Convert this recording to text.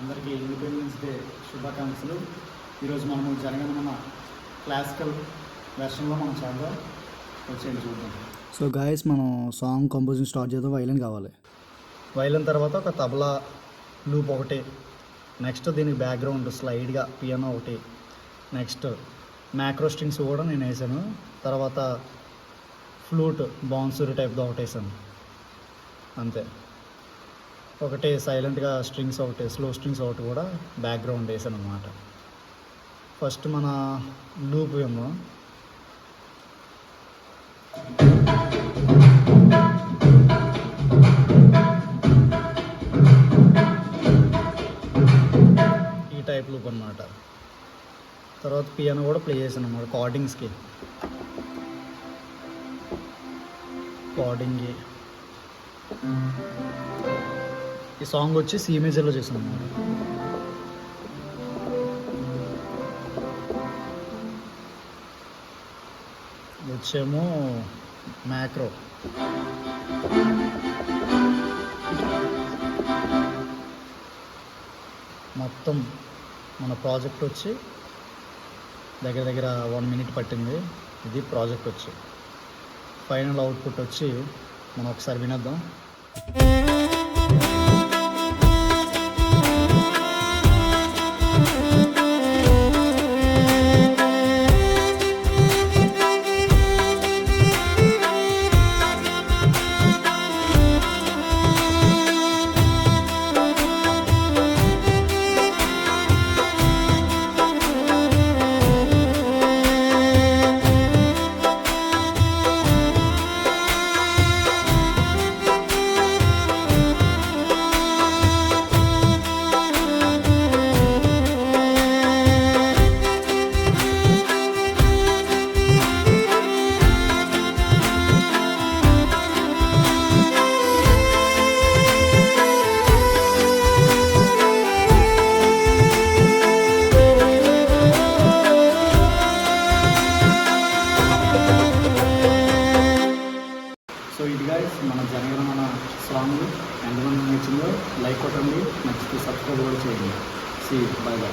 అందరికీ independence day శుభాకాంక్షలు. ఈరోజు మనము జనగణమన క్లాసికల్ వెర్షన్లో మనం చేద్దాం, వచ్చేయండి చూద్దాం. సో గాయస్, మనం సాంగ్ కంపోజింగ్ స్టార్ట్ చేద్దాం. వైలన్ కావాలి. వైలన్ తర్వాత ఒక తబలా లూప్ ఒకటి, నెక్స్ట్ దీనికి బ్యాక్గ్రౌండ్ స్లైడ్గా పియానో ఒకటి, నెక్స్ట్ మ్యాక్రో స్ట్రింగ్స్ కూడా నేను వేసాను. తర్వాత ఫ్లూట్ బౌన్సూరి టైప్లో ఒకటి వేసాను అంతే. ఒకటి సైలెంట్గా స్ట్రింగ్స్ ఒకటి, స్లో స్ట్రింగ్స్ ఒకటి కూడా బ్యాక్గ్రౌండ్ వేసాను అనమాట. ఫస్ట్ మన లూప్ ఏమో ఈ టైప్ లూప్ అనమాట. తర్వాత పియానో కూడా ప్లే చేశాను అనమాట కార్డింగ్స్కి. ఈ సాంగ్ వచ్చి సి మేజర్లో చేశాను అనమాట. వచ్చేమో మ్యాక్రో. మొత్తం మన ప్రాజెక్ట్ వచ్చి దగ్గర దగ్గర 1 minute పట్టింది. ఇది ప్రాజెక్ట్ వచ్చి ఫైనల్ అవుట్పుట్ వచ్చి మనం ఒకసారి వినేద్దాం. సో ఇది గైస్ మన జనగణమన సాంగ్. ఎంతమంది నచ్చిందో లైక్ కొట్టండి, నచ్చితే సబ్స్క్రైబ్ కూడా చేయండి. See bye by.